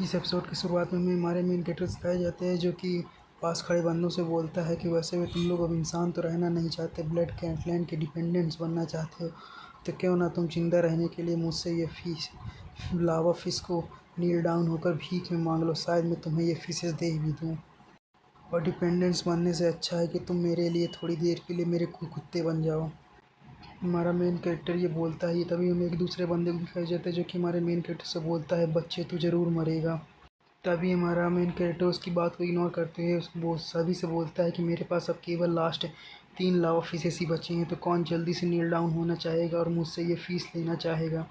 इस एपिसोड की शुरुआत में हमें हमारे मेन कैरेक्टर सिखाए जाते हैं, जो कि पास खड़े बंदों से बोलता है कि वैसे भी तुम लोग अब इंसान तो रहना नहीं चाहते, ब्लड कैटलैंड के डिपेंडेंट्स बनना चाहते हो, तो क्यों ना तुम जिंदा रहने के लिए मुझसे ये फिश लावा फिश को नील डाउन होकर भीख में मांग लो, शायद मैं तुम्हें ये फिशेस दे भी दूँ। और डिपेंडेंट्स बनने से अच्छा है कि तुम मेरे लिए थोड़ी देर के लिए मेरे कुत्ते बन जाओ। हमारा मेन कैरेक्टर ये बोलता है, ये तभी हमें एक दूसरे बंदे को दिखाई जाता है जो कि हमारे मेन कैरेक्टर से बोलता है, बच्चे तू ज़रूर मरेगा। तभी हमारा मेन कैरेक्टर उसकी बात को इग्नोर करते हुए वो सभी से बोलता है कि मेरे पास अब केवल लास्ट 3 लावा फिशेस ही बची हैं, तो कौन जल्दी से नील डाउन होना चाहेगा और मुझसे ये फ़ीस लेना चाहेगा।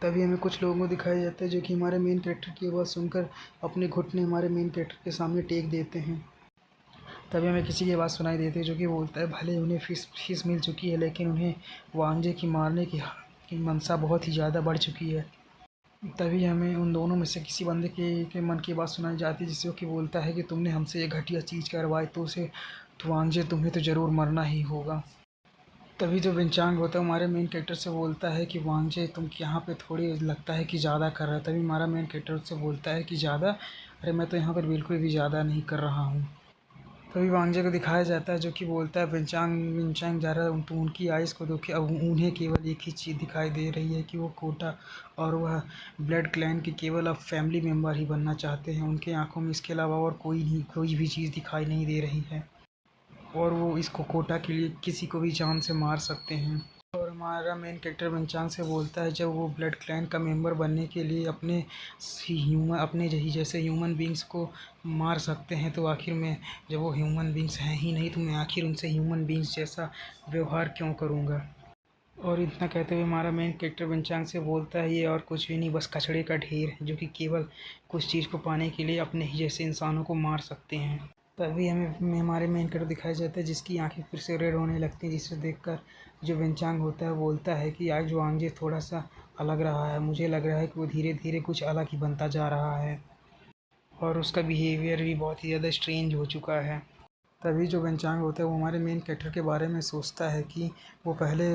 तभी हमें कुछ लोगों को दिखाया जाता है जो कि हमारे मेन कैरेक्टर की आवाज़ सुनकर अपने घुटने हमारे मेन कैरेक्टर के सामने टेक देते हैं। तभी हमें किसी की आवाज़ सुनाई देती है जो कि बोलता है, भले उन्हें फीस मिल चुकी है, लेकिन उन्हें वांजे की मारने की मनसा बहुत ही ज़्यादा बढ़ चुकी है। तभी हमें उन दोनों में से किसी बंदे के मन की बात सुनाई जाती है, जिससे कि बोलता है कि तुमने हमसे ये घटिया चीज़ करवाई, तो उसे वांजे तुम्हें तो ज़रूर मरना ही होगा। तभी जो विंचांग होता है हमारे मेन कैरेक्टर से बोलता है कि वांजे तुम यहाँ पे थोड़ी लगता है कि ज़्यादा कर रहा है। तभी हमारा मेन कैरेक्टर उससे बोलता है कि ज़्यादा, अरे मैं तो यहाँ पर बिल्कुल भी ज़्यादा नहीं कर रहा हूँ। तभी वांगजे को दिखाया जाता है जो कि बोलता है, विंचांग विंचांग जा रहा है, तो उनकी आइज़ को देख के अब उन्हें केवल एक ही चीज़ दिखाई दे रही है कि वो कोटा और वह ब्लड क्लैन के केवल अब फैमिली मेम्बर ही बनना चाहते हैं। उनके आंखों में इसके अलावा और कोई भी चीज़ दिखाई नहीं दे रही है और वो इसको कोटा के लिए किसी को भी जान से मार सकते हैं। और हमारा मेन कैरेक्टर विंचांग से बोलता है, जब वो ब्लड क्लैन का मेंबर बनने के लिए अपने जैसे ह्यूमन बींग्स को मार सकते हैं, तो आखिर में जब वो ह्यूमन बींग्स हैं ही नहीं, तो मैं आखिर उनसे ह्यूमन बींग्स जैसा व्यवहार क्यों करूँगा। और इतना कहते हुए हमारा मेन कैरेक्टर विंचांग से बोलता है, ये और कुछ भी नहीं, बस कचड़े का ढेर है जो कि केवल कुछ चीज़ को पाने के लिए अपने ही जैसे इंसानों को मार सकते हैं। तभी हमारे मेन कैरेक्टर दिखाया जाता है जिसकी आंखें फिर से रेड होने लगती हैं, जिसे देखकर जो विंचांग होता है बोलता है कि आज वांजे थोड़ा सा अलग रहा है, मुझे लग रहा है कि वो धीरे धीरे कुछ अलग ही बनता जा रहा है और उसका बिहेवियर भी बहुत ही ज़्यादा स्ट्रेंज हो चुका है। तभी जो विंचांग होता है वो हमारे मेन कैरेक्टर के बारे में सोचता है कि वो पहले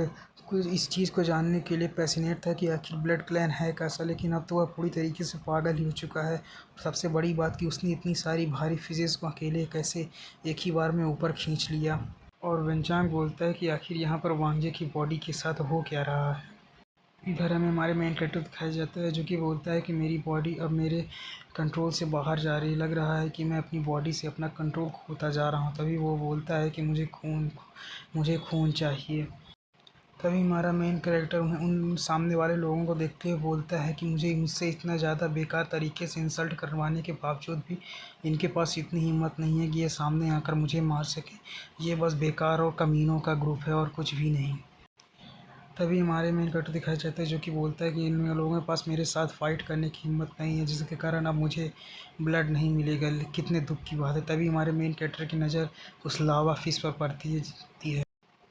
कुछ इस चीज़ को जानने के लिए पैसिनेट था कि आखिर ब्लड क्लैन है कैसा, लेकिन अब तो वह पूरी तरीके से पागल ही हो चुका है। और सबसे बड़ी बात कि उसने इतनी सारी भारी फिज़ेस को अकेले कैसे एक ही बार में ऊपर खींच लिया। और विंचांग बोलता है कि आखिर यहाँ पर वांजे की बॉडी के साथ हो क्या रहा है। इधर हमें हमारे मेन कैरेक्टर दिखाया जाता है जो कि बोलता है कि मेरी बॉडी अब मेरे कंट्रोल से बाहर जा रही है, लग रहा है कि मैं अपनी बॉडी से अपना कंट्रोल खोता जा रहा हूँ। तभी वो बोलता है कि मुझे खून चाहिए। तभी हमारा मेन कैरेक्टर उन सामने वाले लोगों को देखते हुए बोलता है कि मुझसे इतना ज़्यादा बेकार तरीके से इंसल्ट करवाने के बावजूद भी इनके पास इतनी हिम्मत नहीं है कि ये सामने आकर मुझे मार सके। ये बस बेकार और कमीनों का ग्रुप है और कुछ भी नहीं। तभी हमारे मेन कैरेक्टर दिखाया जाता है जो कि बोलता है कि इन लोगों के पास मेरे साथ फ़ाइट करने की हिम्मत नहीं है, जिसके कारण अब मुझे ब्लड नहीं मिलेगा। कितने दुख की बात है। तभी हमारे मेन कैरेक्टर की नज़र उस लावा फिश पर पड़ती है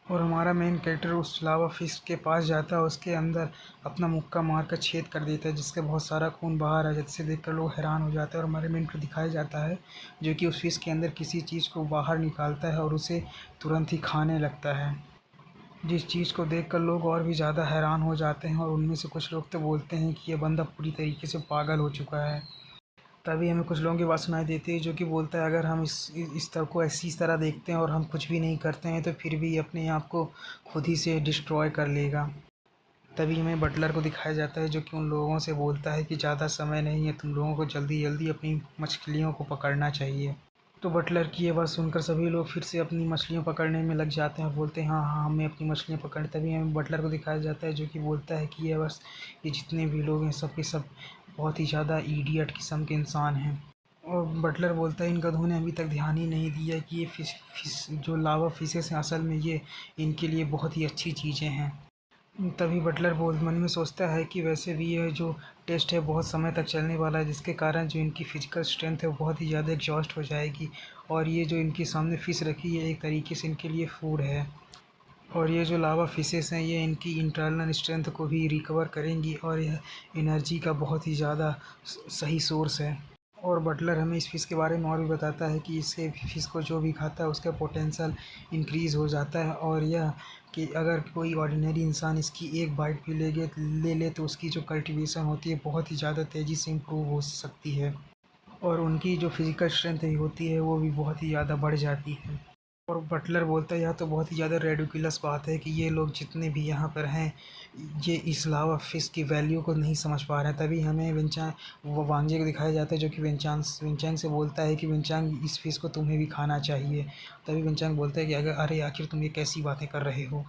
और हमारा मेन कैरेक्टर उस लावा फिश के पास जाता है, उसके अंदर अपना मुक्का मार कर छेद कर देता है, जिससे बहुत सारा खून बाहर आ जाता है, जिसे देखकर लोग हैरान हो जाते हैं। और हमारे मेन कैरेक्टर दिखाया जाता है जो कि उस फिश के अंदर किसी चीज़ को बाहर निकालता है और उसे तुरंत ही खाने लगता है, जिस चीज़ को देखकर लोग और भी ज़्यादा हैरान हो जाते हैं। और उनमें से कुछ लोग तो बोलते हैं कि ये बंदा पूरी तरीके से पागल हो चुका है। तभी हमें कुछ लोगों की बात सुनाई देती है जो कि बोलता है, अगर हम इस तरह को ऐसी तरह देखते हैं और हम कुछ भी नहीं करते हैं, तो फिर भी अपने आप को खुद ही से डिस्ट्रॉय कर लेगा। तभी हमें बटलर को दिखाया जाता है जो कि उन लोगों से बोलता है कि ज़्यादा समय नहीं है, तुम लोगों को जल्दी जल्दी अपनी मछलियों को पकड़ना चाहिए। तो बटलर की ये बात सुनकर सभी लोग फिर से अपनी मछलियाँ पकड़ने में लग जाते हैं, बोलते हैं हाँ हाँ हमें अपनी मछलियाँ पकड़नी। तभी हमें बटलर को दिखाया जाता है जो कि बोलता है कि ये जितने भी लोग हैं सब के सब बहुत ही ज़्यादा इडियट किस्म के इंसान हैं। और बटलर बोलता है, इन गधों ने अभी तक ध्यान ही नहीं दिया कि ये फिश जो लावा फिशेस हैं असल में ये इनके लिए बहुत ही अच्छी चीज़ें हैं। तभी बटलर मन में सोचता है कि वैसे भी यह जो टेस्ट है बहुत समय तक चलने वाला है, जिसके कारण जो इनकी फ़िज़िकल स्ट्रेंथ है वो बहुत ही ज़्यादा एग्जॉस्ट हो जाएगी। और ये जो इनके सामने फ़िश रखी है एक तरीके से इनके लिए फूड है। और ये जो लावा फिशेस हैं ये इनकी इंटरनल स्ट्रेंथ को भी रिकवर करेंगी और यह एनर्जी का बहुत ही ज़्यादा सही सोर्स है। और बटलर हमें इस फ़िश के बारे में और भी बताता है कि इससे फ़िश को जो भी खाता है उसका पोटेंशियल इंक्रीज़ हो जाता है, और यह कि अगर कोई ऑर्डिनरी इंसान इसकी एक बाइट भी ले ले तो उसकी जो कल्टीवेशन होती है बहुत ही ज़्यादा तेज़ी से इम्प्रूव हो सकती है, और उनकी जो फिज़िकल स्ट्रेंथ होती है वो भी बहुत ही ज़्यादा बढ़ जाती है। और बटलर बोलता है यह तो बहुत ही ज़्यादा रेडिकुलस बात है कि ये लोग जितने भी यहाँ पर हैं ये इस लावा फिश की वैल्यू को नहीं समझ पा रहे हैं। तभी हमें वो वांगजे को दिखाया जाता है जो कि विंचांग से बोलता है कि विंचांग इस फिश को तुम्हें भी खाना चाहिए। तभी विंचांग बोलता है कि अगर अरे आखिर तुम ये कैसी बातें कर रहे हो।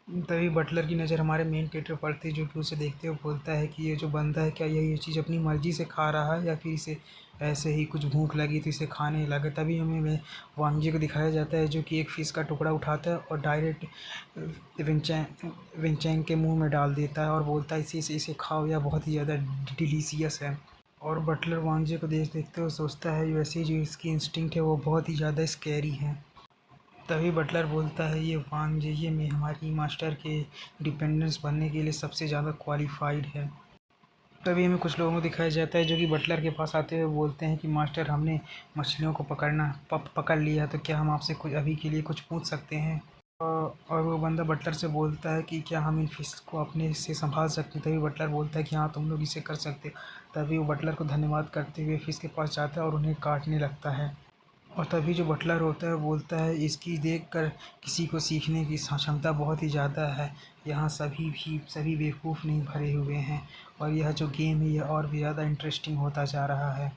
तभी बटलर की नज़र हमारे मेन कैरेक्टर पर पड़ती है जो कि उसे देखते हुए बोलता है कि ये जो बंदा है क्या ये चीज़ अपनी मर्ज़ी से खा रहा है या फिर इसे ऐसे ही कुछ भूख लगी तो इसे खाने लगा। तभी हमें वांगजी को दिखाया जाता है जो कि एक फ़िश का टुकड़ा उठाता है और डायरेक्ट विंचैंग के मुंह में डाल देता है और बोलता है इसे खाओ, या बहुत ही ज़्यादा डिलीशियस है। और बटलर वांगजी को देखते हुए सोचता है वैसे जो इसकी इंस्टिंक्ट है वो बहुत ही ज़्यादा स्कैरी है। तभी बटलर बोलता है ये वांग ये में हमारी मास्टर के डिपेंडेंस बनने के लिए सबसे ज़्यादा क्वालिफाइड है। तभी हमें कुछ लोगों को दिखाया जाता है जो कि बटलर के पास आते हुए बोलते हैं कि मास्टर हमने मछलियों को पकड़ लिया, तो क्या हम आपसे कुछ अभी के लिए कुछ पूछ सकते हैं। और वो बंदा बटलर से बोलता है कि क्या हम इन फिश को अपने से संभाल सकते हैं। तभी बटलर बोलता है कि हाँ तुम लोग इसे कर सकते। तभी वो बटलर को धन्यवाद करते हुए फिश के पास जाता है और उन्हें काटने लगता है। और तभी जो बटलर होता है बोलता है इसकी देखकर किसी को सीखने की क्षमता बहुत ही ज़्यादा है। यहाँ सभी बेवकूफ़ नहीं भरे हुए हैं, और यह जो गेम है यह और भी ज़्यादा इंटरेस्टिंग होता जा रहा है।